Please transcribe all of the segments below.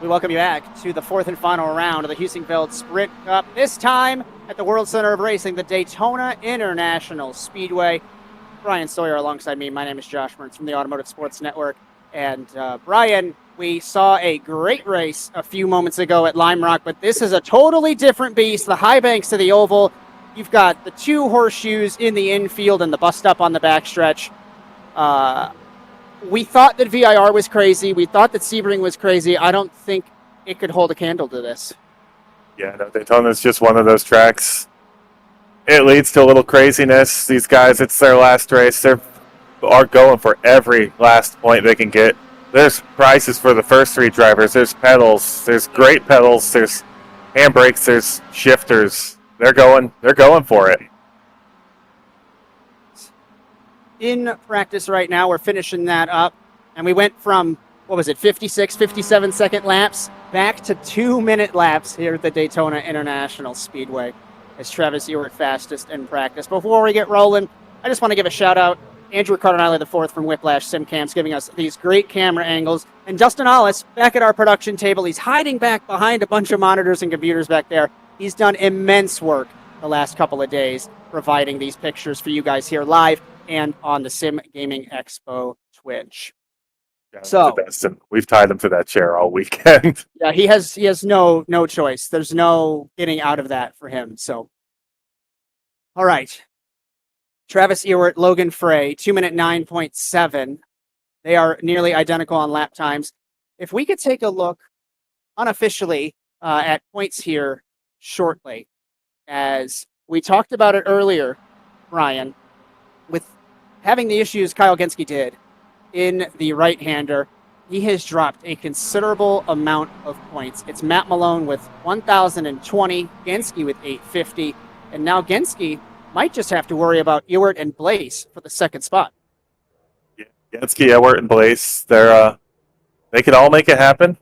We welcome you back to the fourth and final round of the Heusinkveld Sprint Cup, this time at the World Center of Racing, the Daytona International Speedway. Brian Sawyer alongside me. My name is Josh Mertz from the Automotive Sports Network. And Brian, we saw a great race a few moments ago at Lime Rock, but this is a totally different beast. The high banks to the oval. You've got the two horseshoes in the infield and the bust up on the backstretch. We thought that VIR was crazy. We thought that Sebring was crazy. I don't think it could hold a candle to this. Yeah, no, Daytona's just one of those tracks. It leads to a little craziness. These guys, it's their last race. They are going for every last point they can get. There's prizes for the first three drivers. There's pedals. There's great pedals. There's handbrakes. There's shifters. They're going for it. In practice right now, we're finishing that up, and we went from 56, 57 second laps back to 2-minute laps here at the Daytona International Speedway as Travis Ewart fastest in practice. Before we get rolling, I just want to give a shout out Andrew Cardinale IV from Whiplash Sim Cams giving us these great camera angles, and Dustin Hollis back at our production table. He's hiding back behind a bunch of monitors and computers back there. He's done immense work the last couple of days providing these pictures for you guys here live and on the Sim Gaming Expo Twitch. Yeah, so the best. And we've tied him to that chair all weekend. Yeah, he has no choice. There's no getting out of that for him. So, all right. Travis Ewart, Logan Frey, 2-minute 9.7. They are nearly identical on lap times. If we could take a look unofficially at points here shortly, as we talked about it earlier, Brian, with having the issues Kyle Genske did in the right-hander, he has dropped a considerable amount of points. It's Matt Malone with 1,020, Genske with 850, and now Genske might just have to worry about Ewart and Blaze for the second spot. Yeah, Genske, Ewart, and Blaze, they can all make it happen.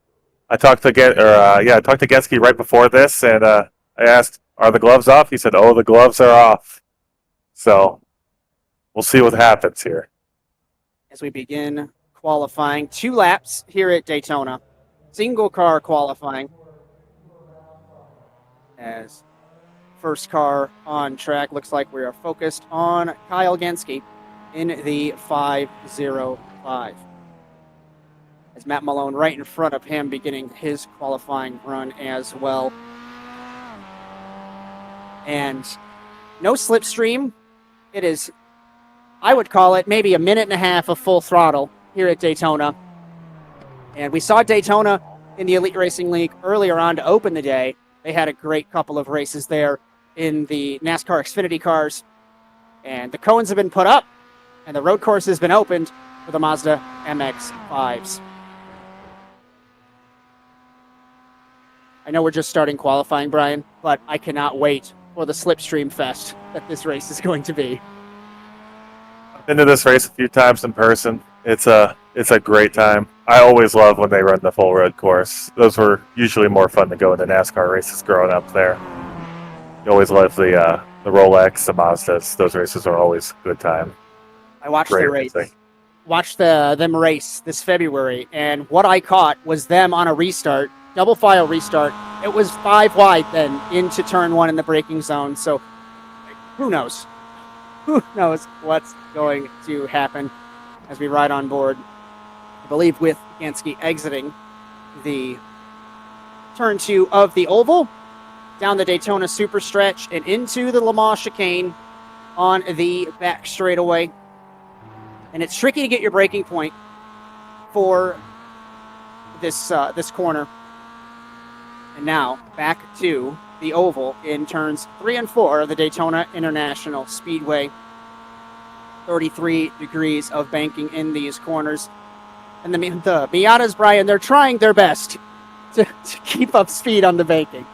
I talked to Genske right before this, and I asked, "Are the gloves off?" He said, "Oh, the gloves are off." So we'll see what happens here. As we begin qualifying, 2 laps here at Daytona, single car qualifying. As first car on track, looks like we are focused on Kyle Genske in the 505. As Matt Malone right in front of him beginning his qualifying run as well. And no slipstream. It is, I would call it maybe a minute and a half of full throttle here at Daytona. And we saw Daytona in the Elite Racing League earlier on to open the day. They had a great couple of races there in the NASCAR Xfinity cars. And the cones have been put up, and the road course has been opened for the Mazda MX-5s. I know we're just starting qualifying, Brian, but I cannot wait for the slipstream fest that this race is going to be. I've been to this race a few times in person. It's a great time. I always love when they run the full road course. Those were usually more fun to go into NASCAR races growing up there. You always love the Rolex, the Mazdas. Those races are always a good time. I watched Great the race. racing. Watched them race this February, and what I caught was them on a restart, double file restart. It was 5 wide then into turn 1 in the braking zone. So who knows? Who knows what's going to happen as we ride on board. I believe with Genske exiting the turn 2 of the oval, down the Daytona super stretch and into the Le Mans chicane on the back straightaway. And it's tricky to get your braking point for this corner. And now back to the oval in turns 3 and 4 of the Daytona International Speedway. 33 degrees of banking in these corners. And the Miatas, Brian, they're trying their best to keep up speed on the banking.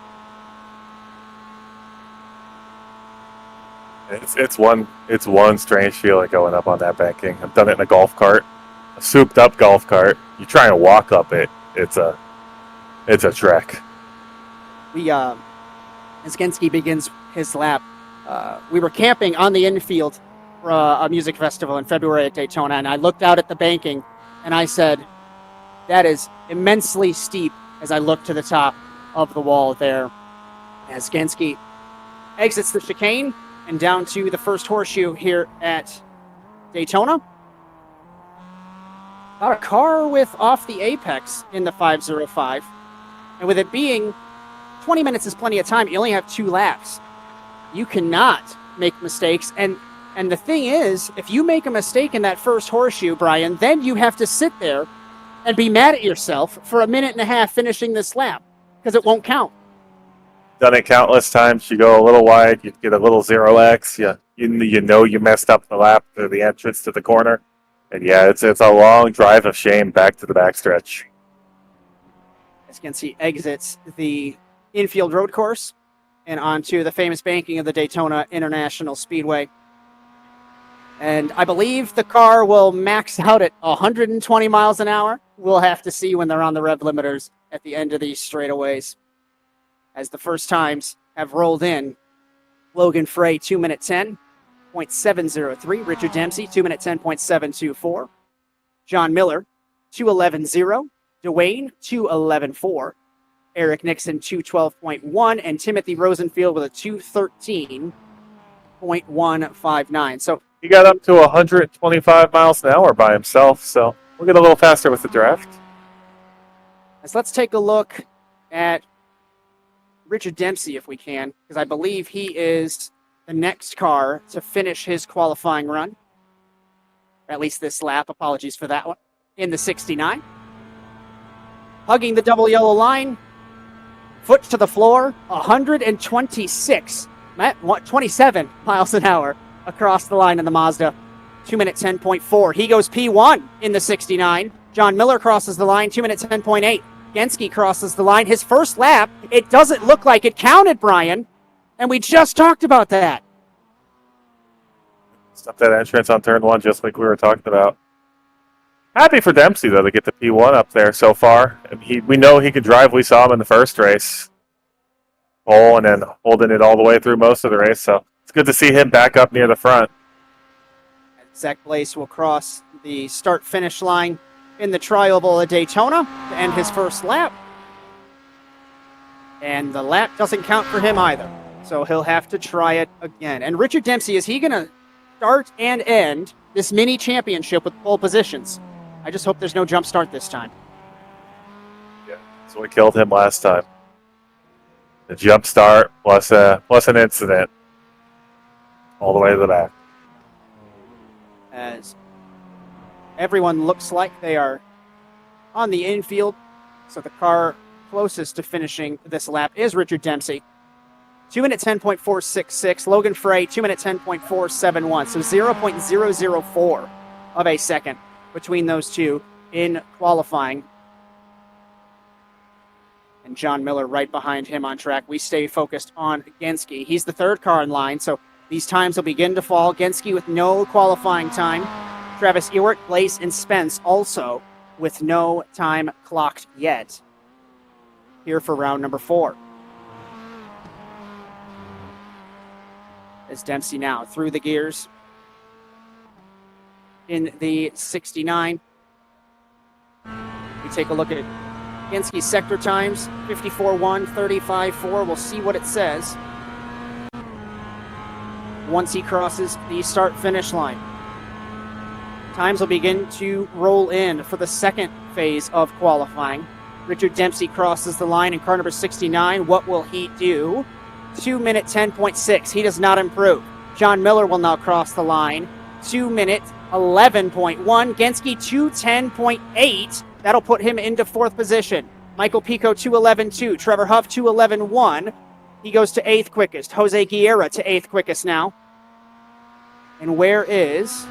It's one strange feeling going up on that banking. I've done it in a golf cart, a souped up golf cart. You try and walk up it. It's a trek. As Genske begins his lap, we were camping on the infield for a music festival in February at Daytona, and I looked out at the banking, and I said, that is immensely steep as I look to the top of the wall there as Genski exits the chicane and down to the first horseshoe here at Daytona. About a car width off the apex in the 505. And with it being 20 minutes is plenty of time, you only have 2 laps. You cannot make mistakes. And the thing is, if you make a mistake in that first horseshoe, Brian, then you have to sit there and be mad at yourself for a minute and a half finishing this lap because it won't count. Done it countless times. You go a little wide, you get a little 0x. You know you messed up the lap to the entrance to the corner. And yeah, it's a long drive of shame back to the backstretch. As you can see, exits the infield road course and onto the famous banking of the Daytona International Speedway. And I believe the car will max out at 120 miles an hour. We'll have to see when they're on the rev limiters at the end of these straightaways. As the first times have rolled in, Logan Frey, 2 minute 10.703. Richard Dempsey, 2 minute 10.724. John Miller, 2:11.0. Dwayne, 2:11.4. Eric Nixon, 2:12.1. And Timothy Rosenfield with a 2:13.159. So he got up to 125 miles an hour by himself, so we'll get a little faster with the draft. Let's take a look at Richard Dempsey, if we can, because I believe he is the next car to finish his qualifying run. Or at least this lap. Apologies for that one. In the 69. Hugging the double yellow line. Foot to the floor. 27 miles an hour across the line in the Mazda. 2 minute 10.4. He goes P1 in the 69. John Miller crosses the line. 2 minute 10.8. Genski crosses the line. His first lap, it doesn't look like it counted, Brian. And we just talked about that. Stop that entrance on turn 1, just like we were talking about. Happy for Dempsey, though, to get the P1 up there so far. We know he can drive. We saw him in the first race. Pole and then holding it all the way through most of the race. So it's good to see him back up near the front. Zach Blaze will cross the start-finish line in the Tri-Oval of Daytona to end his first lap. And the lap doesn't count for him either. So he'll have to try it again. And Richard Dempsey, is he going to start and end this mini championship with pole positions? I just hope there's no jump start this time. Yeah, that's what killed him last time. The jump start plus an incident all the way to the back. As everyone looks like they are on the infield. So the car closest to finishing this lap is Richard Dempsey. 2 minute 10.466. Logan Frey, 2 minute 10.471. So 0.004 of a second between those two in qualifying. And John Miller right behind him on track. We stay focused on Genski. He's the third car in line, so these times will begin to fall. Genski with no qualifying time. Travis Ewart, Blaze, and Spence also with no time clocked yet. Here for round number 4. As Dempsey now through the gears in the 69. We take a look at Genski's sector times, 54.1, 35.4. We'll see what it says once he crosses the start-finish line. Times will begin to roll in for the second phase of qualifying. Richard Dempsey crosses the line in car number 69. What will he do? 2 minute 10.6. He does not improve. John Miller will now cross the line. 2 minute 11.1. Genski 2:10.8. That'll put him into 4th position. Michael Pico 2:11.2. Trevor Huff 2:11.1. He goes to 8th quickest. Jose Guerra to 8th quickest now. And where is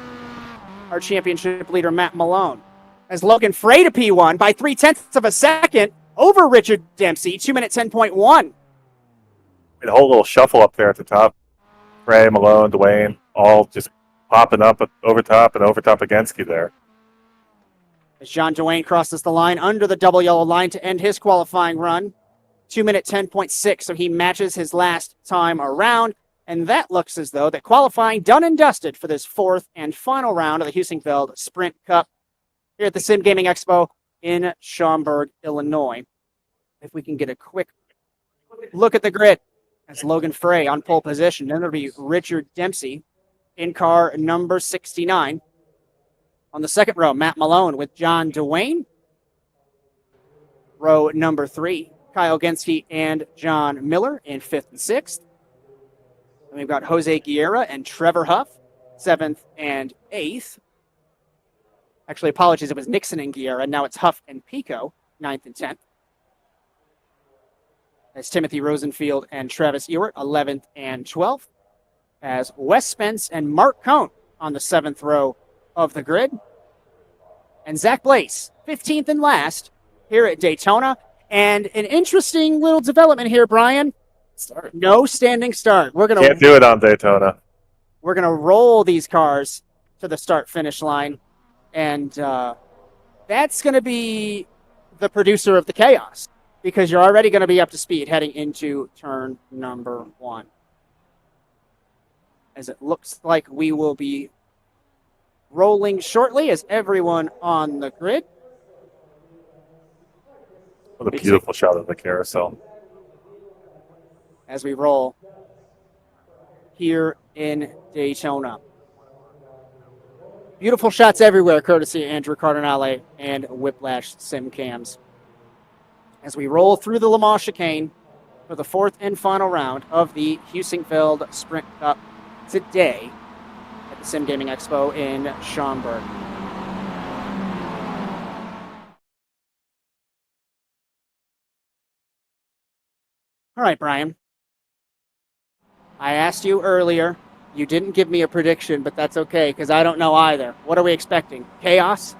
our championship leader, Matt Malone? As Logan Frey to P1 by 0.3 of a second over Richard Dempsey, 2 minute 10.1. A whole little shuffle up there at the top. Frey, Malone, Dwayne, all just popping up over top of Genski there. As John Dwayne crosses the line under the double yellow line to end his qualifying run. 2 minute 10.6, so he matches his last time around. And that looks as though that qualifying done and dusted for this 4th and final round of the Heusinkveld Sprint Cup here at the Sim Gaming Expo in Schaumburg, Illinois. if we can get a quick look at the grid, as Logan Frey on pole position. Then it'll be Richard Dempsey in car number 69. On the second row, Matt Malone with John Dwayne. Row number 3, Kyle Genske and John Miller in 5th and 6th. And we've got Jose Guerra and Trevor Huff, 7th and 8th. Actually, apologies, it was Nixon and Guerra. Now it's Huff and Pico, 9th and 10th. As Timothy Rosenfield and Travis Ewart, 11th and 12th. As Wes Spence and Mark Cohn on the 7th row of the grid. And Zach Blaze, 15th and last, here at Daytona. And an interesting little development here, Brian. No standing start. Can't do it on Daytona. We're going to roll these cars to the start-finish line. And that's going to be the producer of the chaos, because you're already going to be up to speed heading into turn number 1. As it looks like we will be rolling shortly as everyone on the grid. What a beautiful shot of the carousel. As we roll here in Daytona. Beautiful shots everywhere, courtesy of Andrew Cardinale and Whiplash Sim Cams. As we roll through the Le Mans chicane for the 4th and final round of the Heusinkveld Sprint Cup today at the Sim Gaming Expo in Schaumburg. All right, Brian. I asked you earlier. You didn't give me a prediction, but that's okay, because I don't know either. What are we expecting? Chaos?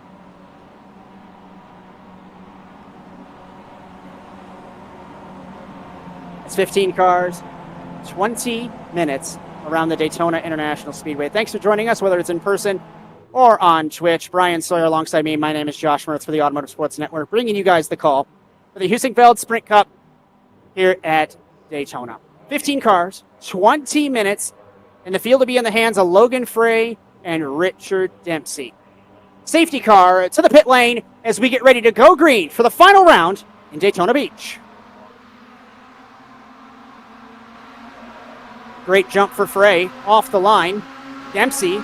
It's 15 cars, 20 minutes around the Daytona International Speedway. Thanks for joining us, whether it's in person or on Twitch. Brian Sawyer alongside me. My name is Josh Mertz for the Automotive Sports Network, bringing you guys the call for the Heusinkveld Sprint Cup here at Daytona. 15 cars, 20 minutes, and the field to be in the hands of Logan Frey and Richard Dempsey. Safety car to the pit lane as we get ready to go green for the final round in Daytona Beach. Great jump for Frey off the line. Dempsey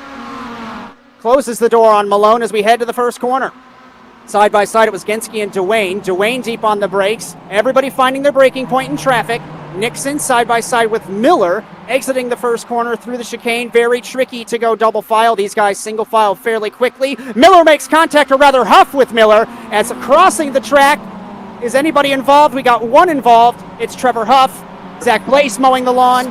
closes the door on Malone as we head to the first corner. Side by side, it was Genske and Dwayne. Dwayne deep on the brakes. Everybody finding their braking point in traffic. Nixon side by side with Miller, exiting the first corner through the chicane. Very tricky to go double file. These guys single file fairly quickly. Miller makes contact, or rather Huff with Miller, as crossing the track. Is anybody involved? We got one involved. It's Trevor Huff. Zach Blaze mowing the lawn.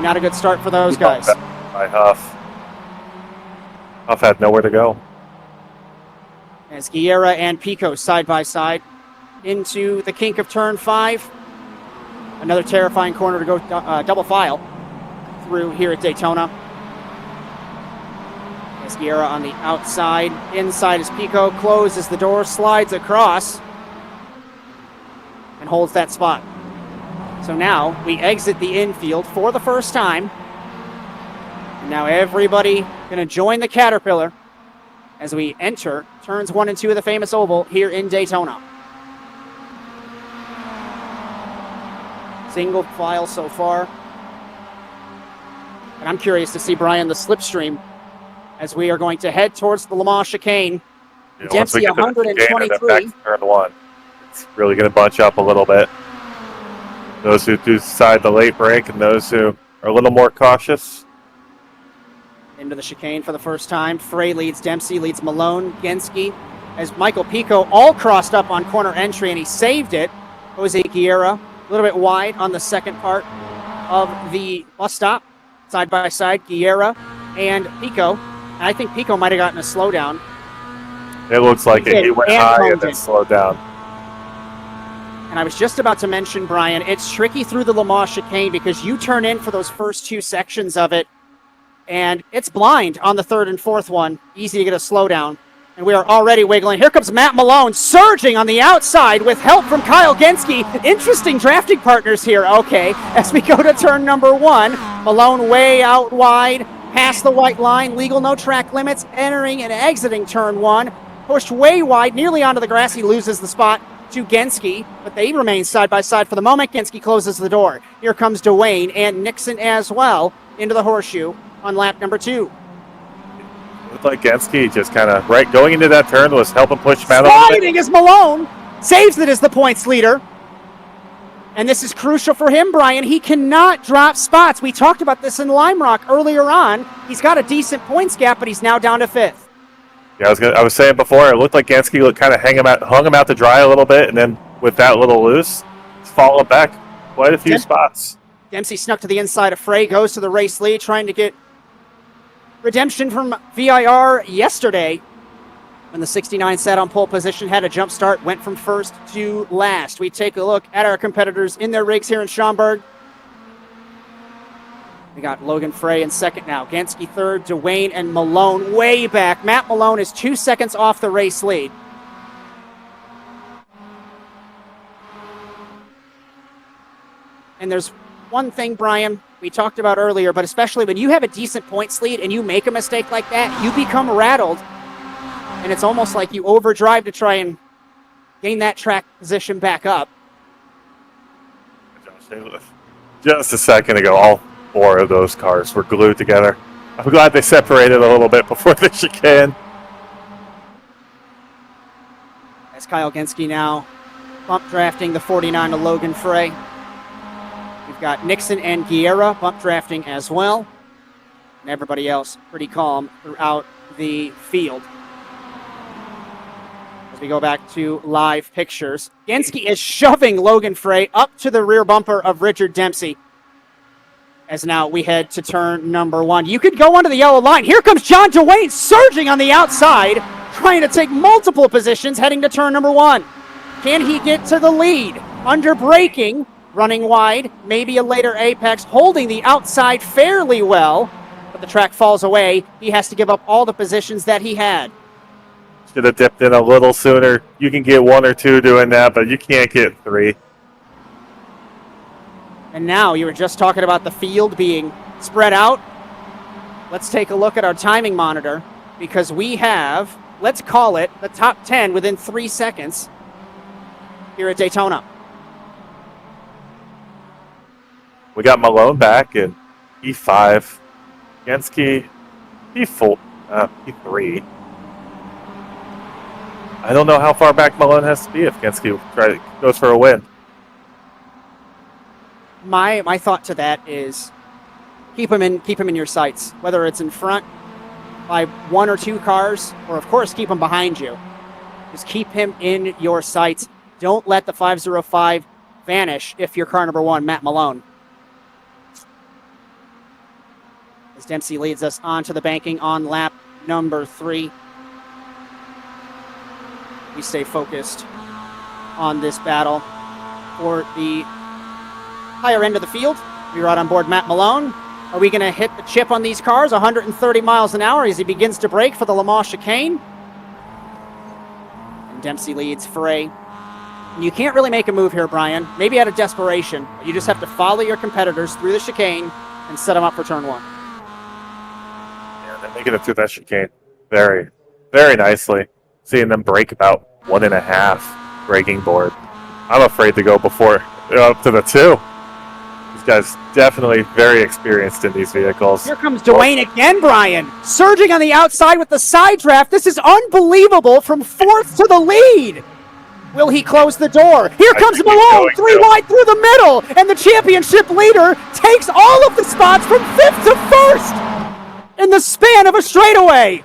Not a good start for those guys. By Huff. Huff had nowhere to go. As Guerra and Pico side by side into the kink of turn 5. Another terrifying corner to go double file through here at Daytona. As Guerra on the outside. Inside is Pico. Closes the door, slides across, and holds that spot. So now we exit the infield for the first time. And now everybody going to join the Caterpillar as we enter turns 1 and 2 of the famous oval here in Daytona. Single file so far. And I'm curious to see, Brian, the slipstream as we are going to head towards the Le Mans chicane. Yeah, Dempsey 123. Turn 1. It's really going to bunch up a little bit. Those who decide the late break and those who are a little more cautious. Into the chicane for the first time. Frey leads Dempsey, leads Malone, Genske, as Michael Pico all crossed up on corner entry, and he saved it. Jose Guerra, a little bit wide on the second part of the bus stop. Side by side, Guerra and Pico. And I think Pico might have gotten a slowdown. It looks like it. He went high and then slowed down. And I was just about to mention, Brian, it's tricky through the Le Mans chicane because you turn in for those first 2 sections of it, and it's blind on the 3rd and 4th one. Easy to get a slowdown. And we are already wiggling. Here comes Matt Malone surging on the outside with help from Kyle Genske. Interesting drafting partners here. Okay, as we go to turn number 1, Malone way out wide, past the white line, legal no track limits, entering and exiting turn 1. pushed way wide, nearly onto the grass. He loses the spot to Genske, but they remain side by side for the moment. Genske closes the door. Here comes Dwayne and Nixon as well into the horseshoe on lap number 2. Looked like Genske just kind of going into that turn was helping push Matt. Sliding as Malone saves it as the points leader. And this is crucial for him, Brian. He cannot drop spots. We talked about this in Lime Rock earlier on. He's got a decent points gap, but he's now down to 5th. Yeah, I was saying before, it looked like Genske kind of hung him out to dry a little bit, and then with that little loose, it's fallen back quite a few spots. Dempsey snuck to the inside of Frey, goes to the race lead, trying to get redemption from VIR yesterday. When the 69 sat on pole position, had a jump start, went from first to last. We take a look at our competitors in their rigs here in Schaumburg. We got Logan Frey in second now. Genske third, Dwayne and Malone way back. Matt Malone is 2 seconds off the race lead. And there's one thing, Brian, we talked about earlier, but especially when you have a decent points lead and you make a mistake like that, you become rattled. And it's almost like you overdrive to try and gain that track position back up. Just a second ago, all 4 of those cars were glued together. I'm glad they separated a little bit before the chicane. As Kyle Genske now bump drafting the 49 to Logan Frey. We've got Nixon and Guerra bump drafting as well. And everybody else pretty calm throughout the field. As we go back to live pictures, Genske is shoving Logan Frey up to the rear bumper of Richard Dempsey. As now we head to turn number 1. You could go onto the yellow line. Here comes John Dwayne surging on the outside, trying to take multiple positions heading to turn number 1. Can he get to the lead? Under braking, running wide, maybe a later apex, holding the outside fairly well, but the track falls away. He has to give up all the positions that he had. Should have dipped in a little sooner. You can get 1 or 2 doing that, but you can't get 3. And now you were just talking about the field being spread out. Let's take a look at our timing monitor because we have, let's call it, the top 10 within 3 seconds here at Daytona. We got Malone back in E5. Genske, E4, E3. I don't know how far back Malone has to be if Genske goes for a win. My thought to that is keep him in your sights, whether it's in front by 1 or 2 cars, or of course keep him behind you. Just keep him in your sights. Don't let the 505 vanish if you're car number 1, Matt Malone. As Dempsey leads us on to the banking on lap number 3. We stay focused on this battle for the higher end of the field. We're out on board Matt Malone. Are we going to hit the chip on these cars 130 miles an hour as he begins to brake for the Le Mans chicane? And Dempsey leads Frey. And you can't really make a move here, Brian. Maybe out of desperation. You just have to follow your competitors through the chicane and set them up for turn 1. Yeah, they're making it through that chicane very, very nicely. Seeing them break about 1.5 braking board. I'm afraid to go before up to the 2. These guys definitely very experienced in these vehicles. Here comes Dwayne again, Brian. Surging on the outside with the side draft. This is unbelievable from 4th to the lead. Will he close the door? Here comes Malone, 3 wide through the middle. And the championship leader takes all of the spots from 5th to 1st in the span of a straightaway.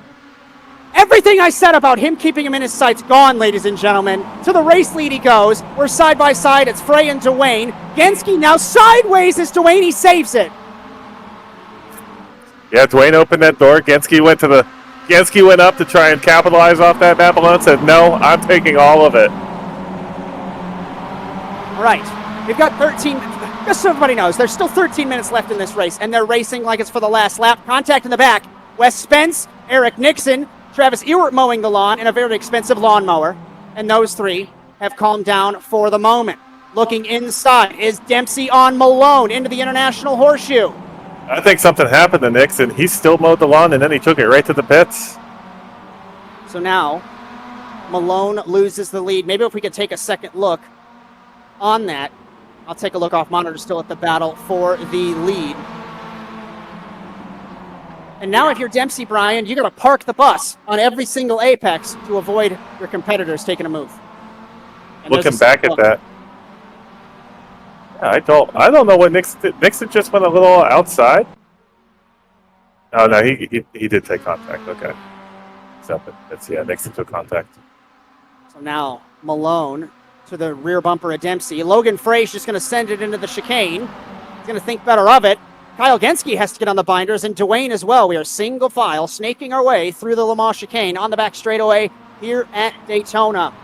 Everything I said about him keeping him in his sights gone, ladies and gentlemen. To the race lead he goes. We're side by side. It's Frey and Dwayne. Genske now sideways as Dwayne. He saves it. Yeah, Dwayne opened that door. Genske went up to try and capitalize off that. Matt Malone said, "No, I'm taking all of it." All right. We've got 13. Just so everybody knows, there's still 13 minutes left in this race, and they're racing like it's for the last lap. Contact in the back. Wes Spence, Eric Nixon, Travis Ewart mowing the lawn in a very expensive lawnmower. And those 3 have calmed down for the moment. Looking inside is Dempsey on Malone into the International Horseshoe. I think something happened to Nixon. He still mowed the lawn, and then he took it right to the pits. So now Malone loses the lead. Maybe if we could take a second look on that. I'll take a look off monitor still at the battle for the lead. And now if you're Dempsey, Brian, you're going to park the bus on every single apex to avoid your competitors taking a move. And Looking back at that, yeah, I don't know what Nixon did. Nixon just went a little outside. Oh no, he did take contact. Okay, so Nixon took contact. So now Malone to the rear bumper of Dempsey. Logan Frey's just going to send it into the chicane. He's going to think better of it. Kyle Genske has to get on the binders, and Dwayne as well. We are single file, snaking our way through the Le Mans chicane on the back straightaway here at Daytona.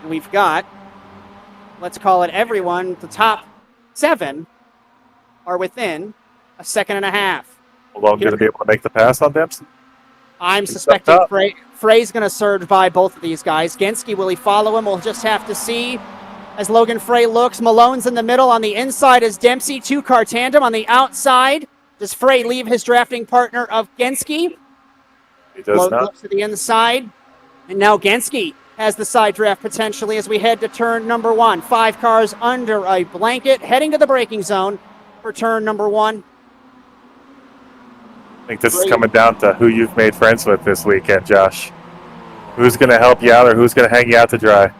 And we've got, let's call it everyone, the top 7 are within a second and a half. Malone going to be able to make the pass on Dempsey? I'm suspecting Frey's going to surge by both of these guys. Genske, will he follow him? We'll just have to see. As Logan Frey looks, Malone's in the middle. On the inside is Dempsey, 2-car tandem. On the outside, does Frey leave his drafting partner of Genske? He does not. Looks to the inside. And now Genske has the side draft potentially as we head to turn number 1. 5 cars under a blanket, heading to the braking zone for turn number 1. I think this is coming down to who you've made friends with this weekend, Josh. Who's going to help you out or who's going to hang you out to dry?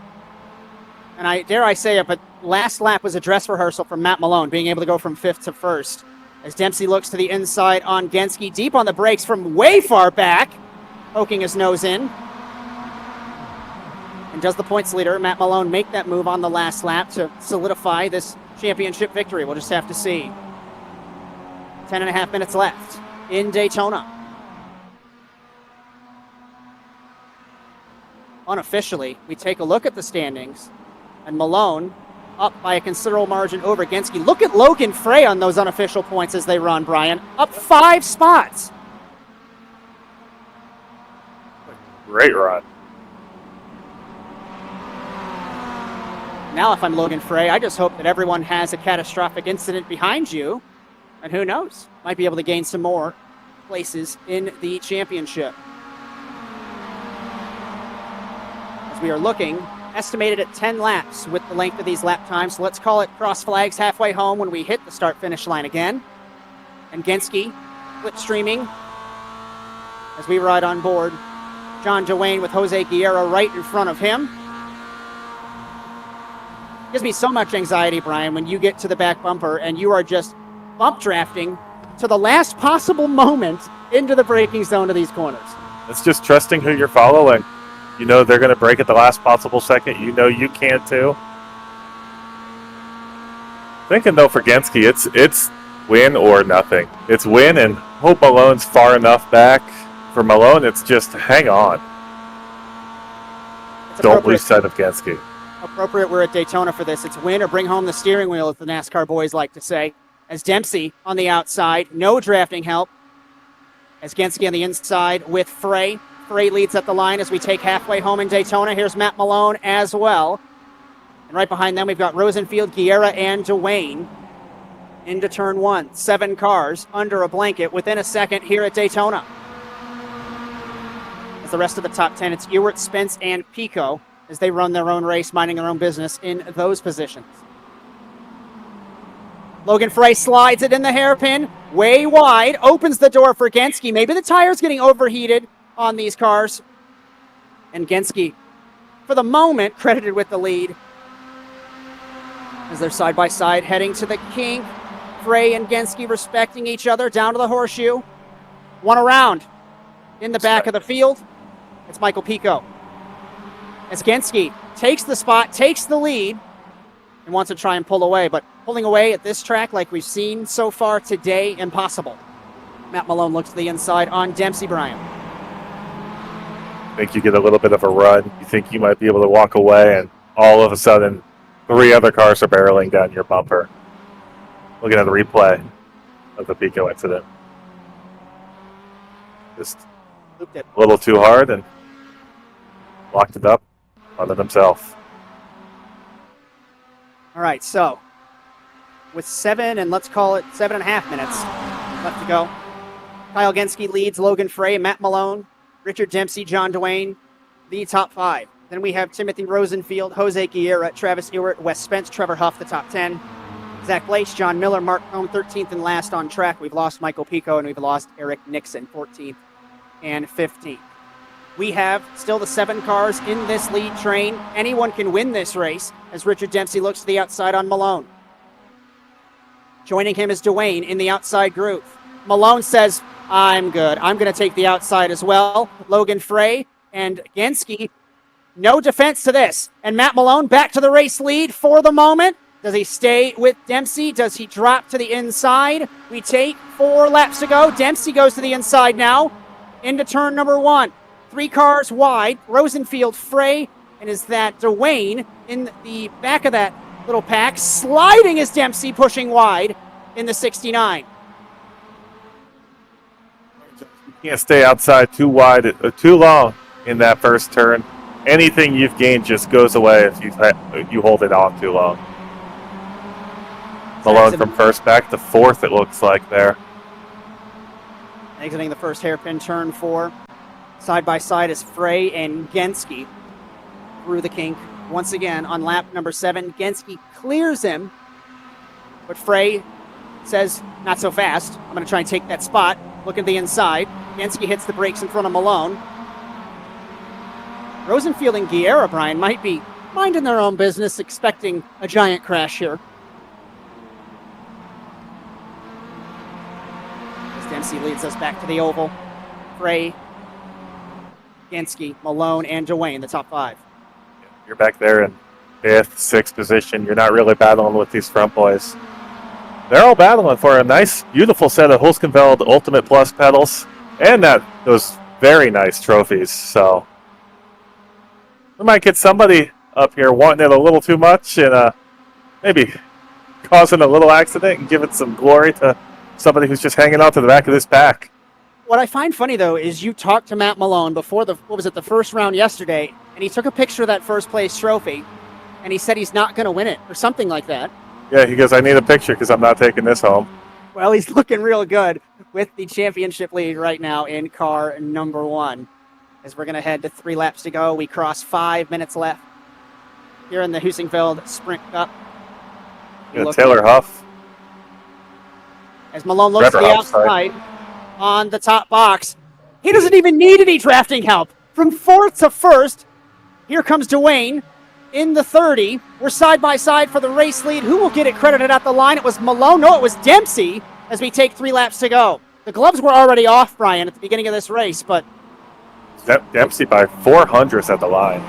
And I dare I say it, but last lap was a dress rehearsal from Matt Malone, being able to go from 5th to 1st. As Dempsey looks to the inside on Genske, deep on the brakes from way far back, poking his nose in. And does the points leader, Matt Malone, make that move on the last lap to solidify this championship victory? We'll just have to see. 10.5 minutes left in Daytona. Unofficially, we take a look at the standings, and Malone up by a considerable margin over Genske. Look at Logan Frey on those unofficial points as they run, Brian. Up 5 spots. Great run. Now if I'm Logan Frey, I just hope that everyone has a catastrophic incident behind you, and who knows, might be able to gain some more places in the championship. As we are looking, estimated at 10 laps with the length of these lap times. So let's call it cross flags halfway home when we hit the start-finish line again. And Genske slipstreaming as we ride on board. John Dwayne with Jose Guerra right in front of him. Gives me so much anxiety, Brian, when you get to the back bumper and you are just bump drafting to the last possible moment into the braking zone of these corners. It's just trusting who you're following. You know they're going to break at the last possible second. You know you can too. Thinking though for Genske, it's win or nothing. It's win and hope Malone's far enough back. For Malone, it's just hang on. Don't lose sight of Genske. Appropriate, we're at Daytona for this. It's win or bring home the steering wheel, as the NASCAR boys like to say. As Dempsey on the outside, no drafting help. As Genske on the inside with Frey. Frey leads at the line as we take halfway home in Daytona. Here's Matt Malone as well. And right behind them, we've got Heusinkveld, Guerra, and Dwayne into turn 1. 7 cars under a blanket within a second here at Daytona. As the rest of the top 10, it's Ewart, Spence, and Pico as they run their own race, minding their own business in those positions. Logan Frey slides it in the hairpin, way wide, opens the door for Genske. Maybe the tire's getting overheated on these cars. And Genske, for the moment, credited with the lead as they're side by side heading to the kink. Frey and Genske respecting each other down to the horseshoe. One around in the back of the field. It's Michael Pico. As Genske takes the spot, takes the lead, and wants to try and pull away, but pulling away at this track like we've seen so far today, impossible. Matt Malone looks to the inside on Dempsey, Brian. I think you get a little bit of a run. You think you might be able to walk away, and all of a sudden, 3 other cars are barreling down your bumper. Looking at the replay of the Pico incident. Just Looped it. a little too hard and locked it up on it himself. All right, so with 7 and let's call it 7.5 minutes left to go, Kyle Genske leads Logan Frey and Matt Malone Richard Dempsey, John Dwayne, the top 5. Then we have Timothy Rosenfield, Jose Guerra, Travis Ewart, Wes Spence, Trevor Huff, the top 10. Zach Blache, John Miller, Mark Cohn, 13th and last on track. We've lost Michael Pico, and we've lost Eric Nixon, 14th and 15th. We have still the 7 cars in this lead train. Anyone can win this race as Richard Dempsey looks to the outside on Malone. Joining him is Dwayne in the outside groove. Malone says, I'm good. I'm going to take the outside as well. Logan Frey and Genske, no defense to this. And Matt Malone back to the race lead for the moment. Does he stay with Dempsey? Does he drop to the inside? We take 4 laps to go. Dempsey goes to the inside now into turn number 1. 3 cars wide. Rosenfield, Frey, and is that Dwayne in the back of that little pack, sliding as Dempsey pushing wide in the 69. You can't stay outside too wide, too long in that first turn. Anything you've gained just goes away if you hold it on too long. Malone from first back to 4th, it looks like there. Exiting the first hairpin turn 4. Side by side is Frey and Genske through the kink. Once again, on lap number 7, Genske clears him, but Frey says, not so fast. I'm going to try and take that spot. Look at the inside. Genske hits the brakes in front of Malone. Rosenfield and Guerra, Brian, might be minding their own business, expecting a giant crash here. As Dempsey leads us back to the oval. Frey, Genske, Malone, and Dwayne, the top 5. You're back there in 5th, 6th position. You're not really battling with these front boys. They're all battling for a nice, beautiful set of Heusinkveld Ultimate Plus pedals and those very nice trophies. So we might get somebody up here wanting it a little too much and maybe causing a little accident and giving some glory to somebody who's just hanging out to the back of this pack. What I find funny, though, is you talked to Matt Malone before the first round yesterday, and he took a picture of that first place trophy, and he said he's not going to win it, or something like that. Yeah, he goes, I need a picture because I'm not taking this home. Well, he's looking real good with the championship lead right now in car number 1. As we're going to head to 3 laps to go, we cross 5 minutes left here in the Heusinkveld Sprint Cup. Yeah, Taylor Huff. As Malone looks to the outside on the top box. He doesn't even need any drafting help. From 4th to 1st, here comes Dwayne in the 30. We're side by side for the race lead. Who will get it credited at the line? It was Malone. No, it was Dempsey as we take 3 laps to go. The gloves were already off, Brian, at the beginning of this race, but Dempsey by 400ths at the line.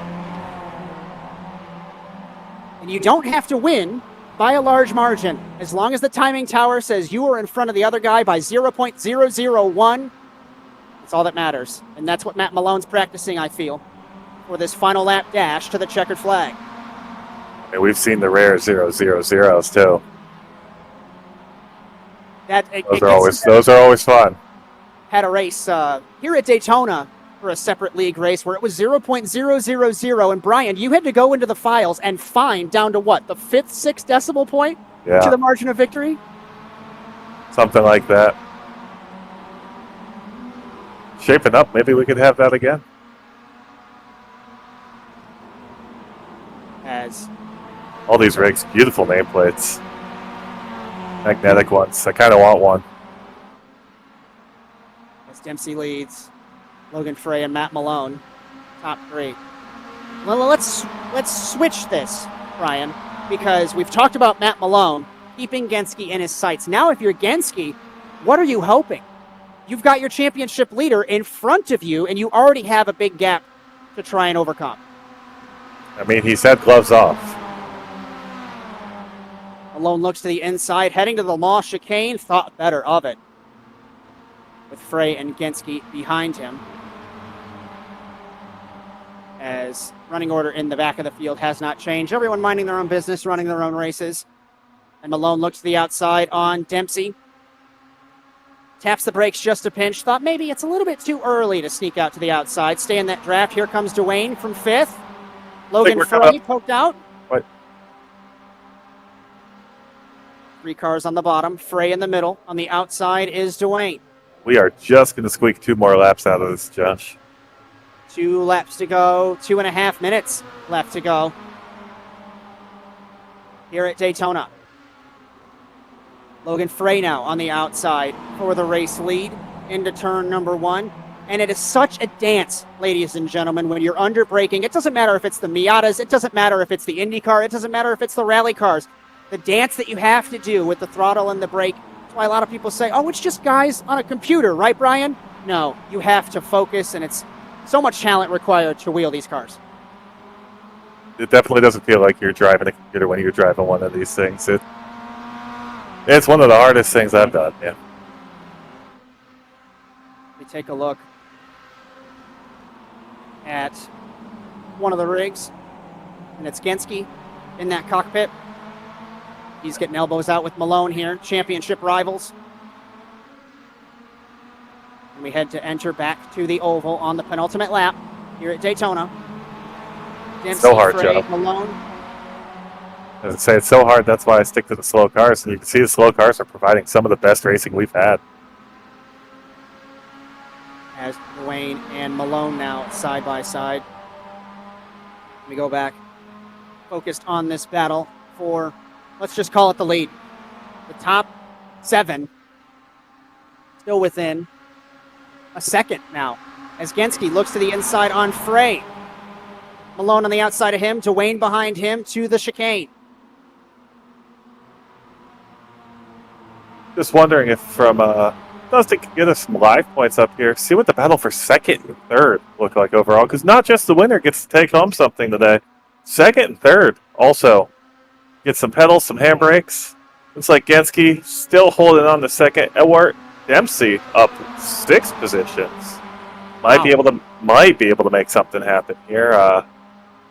And you don't have to win by a large margin. As long as the timing tower says you are in front of the other guy by 0.001, that's all that matters. And that's what Matt Malone's practicing, I feel, for this final lap dash to the checkered flag. And we've seen the rare 0.000s too. Those are always fun. Had a race here at Daytona for a separate league race where it was 0.000. And Brian, you had to go into the files and find down to what, the 5th, 6th decimal point to the margin of victory? Something like that. Shaping up, maybe we could have that again. As all these rigs, beautiful nameplates. Magnetic ones. I kind of want one. As Dempsey leads, Logan Frey and Matt Malone, top 3. Well, let's switch this, Brian, because we've talked about Matt Malone keeping Genske in his sights. Now, if you're Genske, what are you hoping? You've got your championship leader in front of you, and you already have a big gap to try and overcome. I mean, he said gloves off. Malone looks to the inside, heading to the Law chicane, thought better of it, with Frey and Genske behind him. As running order in the back of the field has not changed. Everyone minding their own business, running their own races. And Malone looks to the outside on Dempsey. Taps the brakes just a pinch. Thought maybe it's a little bit too early to sneak out to the outside. Stay in that draft. Here comes Dwayne from 5th. Logan Frey poked out. What? 3 cars on the bottom. Frey in the middle. On the outside is Dwayne. We are just going to squeak 2 more laps out of this, Josh. 2 laps to go, 2.5 minutes left to go here at Daytona. Logan Frey now on the outside for the race lead into turn number 1. And it is such a dance, ladies and gentlemen, when you're under braking. It doesn't matter if it's the Miatas, it doesn't matter if it's the IndyCar, it doesn't matter if it's the rally cars. The dance that you have to do with the throttle and the brake. That's why a lot of people say, oh, it's just guys on a computer, right, Brian? No, you have to focus, and it's so much talent required to wheel these cars. It definitely doesn't feel like you're driving a computer when you're driving one of these things. It's one of the hardest things I've done, yeah. We take a look at one of the rigs, and it's Genske in that cockpit. He's getting elbows out with Malone here, championship rivals. And we head to enter back to the oval on the penultimate lap here at Daytona. Dempsey, so hard, Frey, Joe. Malone. I would say it's so hard, that's why I stick to the slow cars. And you can see the slow cars are providing some of the best racing we've had. As Dwayne and Malone now side by side. We go back, focused on this battle for, let's just call it the lead. The top 7 still within a second now, as Genske looks to the inside on Frey. Malone on the outside of him, Dwayne behind him to the chicane. Just wondering if from Dustin can get us some live points up here. See what the battle for second and third look like overall. Because not just the winner gets to take home something today. Second and third also get some pedals, some handbrakes. Looks like Genske still holding on to second. Edward Dempsey up 6 positions. Might be able to make something happen here.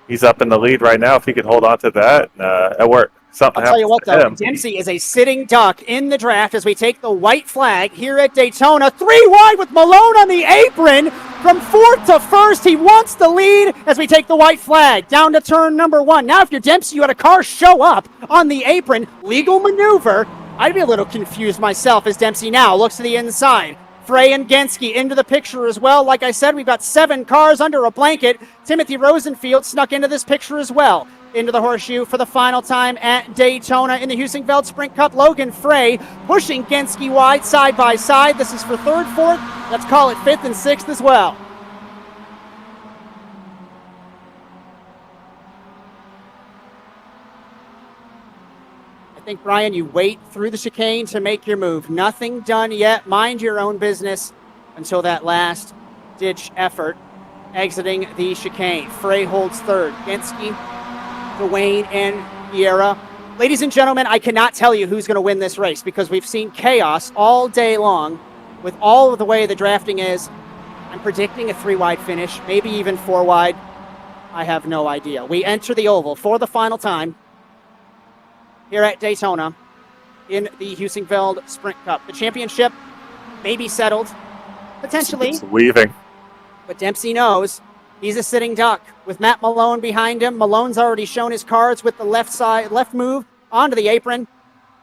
He's up in the lead right now. If he can hold on to that, Edward. I'll tell you what, though, Dempsey is a sitting duck in the draft as we take the white flag here at Daytona. 3 wide with Malone on the apron from 4th to 1st. He wants the lead as we take the white flag down to turn number 1. Now, if you're Dempsey, you had a car show up on the apron. Legal maneuver. I'd be a little confused myself as Dempsey now looks to the inside. Frey and Genske into the picture as well. Like I said, we've got 7 cars under a blanket. Timothy Rosenfield snuck into this picture as well. Into the horseshoe for the final time at Daytona in the Heusinkveld Sprint Cup. Logan Frey pushing Genske wide side by side. This is for 3rd, 4th. Let's call it 5th and 6th as well. I think, Brian, you wait through the chicane to make your move. Nothing done yet. Mind your own business until that last ditch effort. Exiting the chicane. Frey holds 3rd. Genske, Dwayne, and Vieira. Ladies and gentlemen, I cannot tell you who's going to win this race because we've seen chaos all day long with all of the way the drafting is. I'm predicting a 3-wide finish, maybe even 4-wide. I have no idea. We enter the oval for the final time here at Daytona in the Heusinkveld Sprint Cup. The championship may be settled, potentially. It's weaving. But Dempsey knows he's a sitting duck with Matt Malone behind him. Malone's already shown his cards with the left move onto the apron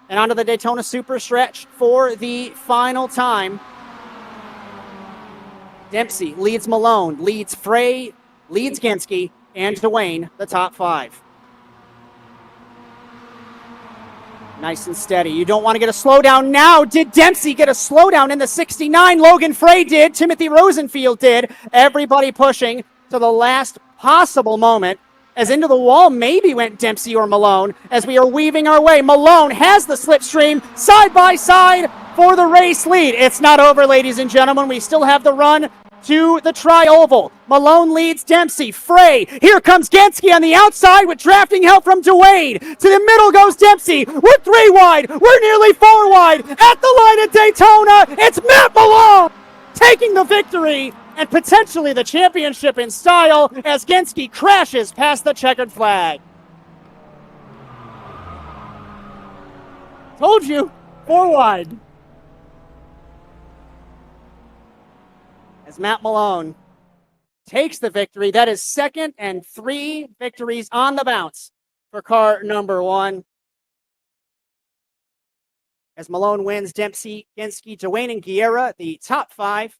and onto the Daytona Super Stretch for the final time. Dempsey leads Malone, leads Frey, leads Genske, and Dwayne, the top 5. Nice and steady. You don't want to get a slowdown now. Did Dempsey get a slowdown in the 69? Logan Frey did. Timothy Rosenfield did. Everybody pushing to the last possible moment. As into the wall maybe went Dempsey or Malone as we are weaving our way. Malone has the slipstream side by side for the race lead. It's not over, ladies and gentlemen. We still have the run to the tri-oval. Malone leads Dempsey. Frey. Here comes Genske on the outside with drafting help from Dwayne. To the middle goes Dempsey. We're 3 wide. We're nearly 4 wide. At the line at Daytona, it's Matt Malone taking the victory and potentially the championship in style as Genske crashes past the checkered flag. Told you, 4 wide. As Matt Malone takes the victory. That is 2nd and 3 victories on the bounce for car number 1. As Malone wins, Dempsey, Genske, Dwayne, and Guerra, the top 5.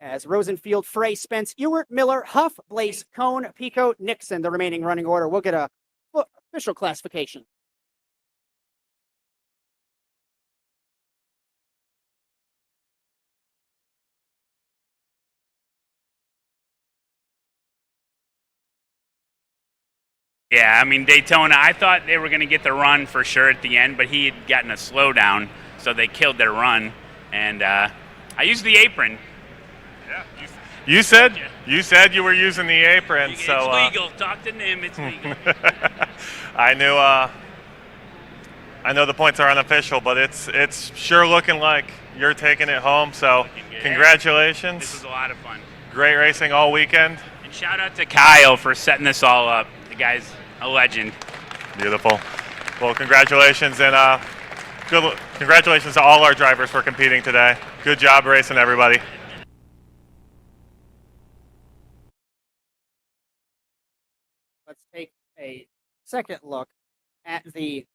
as Rosenfield, Frey, Spence, Ewert, Miller, Huff, Blaze, Cone, Pico, Nixon, the remaining running order. We'll get a official classification. Yeah, I mean, Daytona, I thought they were going to get the run for sure at the end, but he had gotten a slowdown, so they killed their run. And I used the apron. Yeah, you said you were using the apron, It's so legal. Talk to Nim. It's legal. I know the points are unofficial, but it's sure looking like you're taking it home. So congratulations. This was a lot of fun. Great racing all weekend. And shout out to Kyle for setting this all up. The guy's a legend. Beautiful. Well, congratulations, and congratulations to all our drivers for competing today. Good job racing, everybody. Let's take a second look at the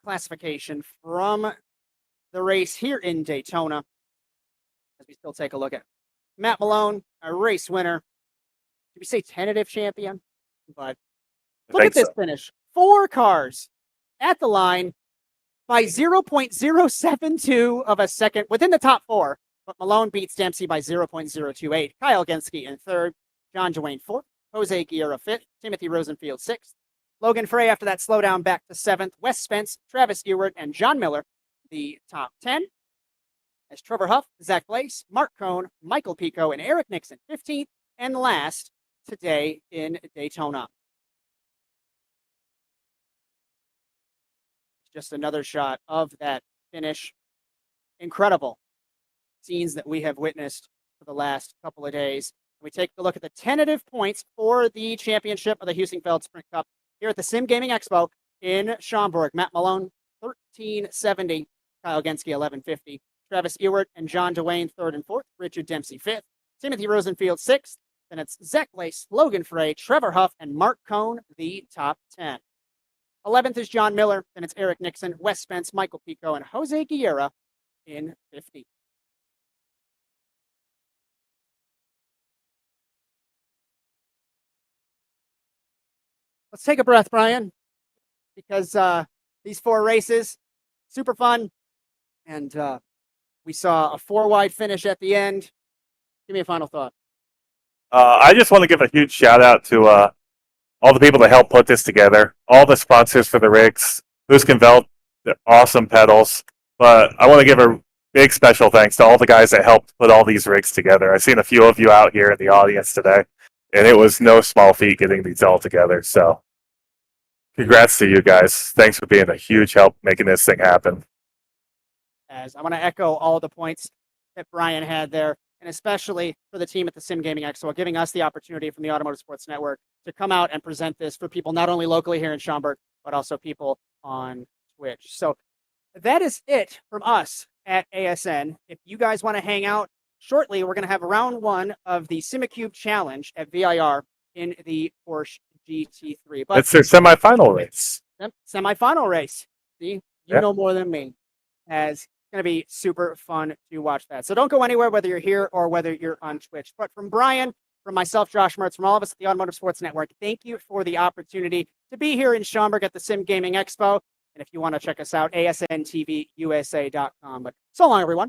classification from the race here in Daytona, as we still take a look at Matt Malone, a race winner. Did we say tentative champion? But look at this finish. 4 cars at the line by 0.072 of a second within the top 4. But Malone beats Dempsey by 0.028. Kyle Genske in 3rd. John Dwayne 4th. Jose Guerra 5th. Timothy Rosenfield 6th. Logan Frey after that slowdown back to 7th. Wes Spence, Travis Ewert, and John Miller, the top 10. As Trevor Huff, Zach Blaze, Mark Cohn, Michael Pico, and Eric Nixon 15th and last today in Daytona. Just another shot of that finish. Incredible scenes that we have witnessed for the last couple of days. We take a look at the tentative points for the championship of the Heusinkveld Sprint Cup here at the Sim Gaming Expo in Schaumburg. Matt Malone, 1370. Kyle Genske, 1150. Travis Ewert and John Dwayne, 3rd and 4th. Richard Dempsey, 5th. Timothy Rosenfield, 6th. Then it's Zach Lace, Logan Frey, Trevor Huff, and Mark Cohn, the top 10. 11th is John Miller. Then it's Eric Nixon, Wes Spence, Michael Pico, and Jose Guerra in 50. Let's take a breath, Brian, because these 4 races, super fun, and we saw a 4-wide finish at the end. Give me a final thought. I just want to give a huge shout out to all the people that helped put this together, all the sponsors for the rigs, Heusinkveld, the awesome pedals. But I want to give a big special thanks to all the guys that helped put all these rigs together. I've seen a few of you out here in the audience today, and it was no small feat getting these all together. So congrats to you guys. Thanks for being a huge help making this thing happen. As I want to echo all the points that Brian had there, and especially for the team at the Sim Gaming Expo, giving us the opportunity from the Automotive Sports Network to come out and present this for people not only locally here in Schaumburg, but also people on Twitch. So that is it from us at ASN. If you guys want to hang out, shortly we're going to have round 1 of the SimiCube Challenge at VIR in the Porsche GT3. But it's their semifinal race. Semifinal race. See, you know more than me. As going to be super fun to watch that. So don't go anywhere, whether you're here or whether you're on Twitch. But from Brian, from myself, Josh Mertz, from all of us at the Automotive Sports Network, thank you for the opportunity to be here in Schaumburg at the Sim Gaming Expo. And if you want to check us out, asnTVUSA.com. But so long, everyone.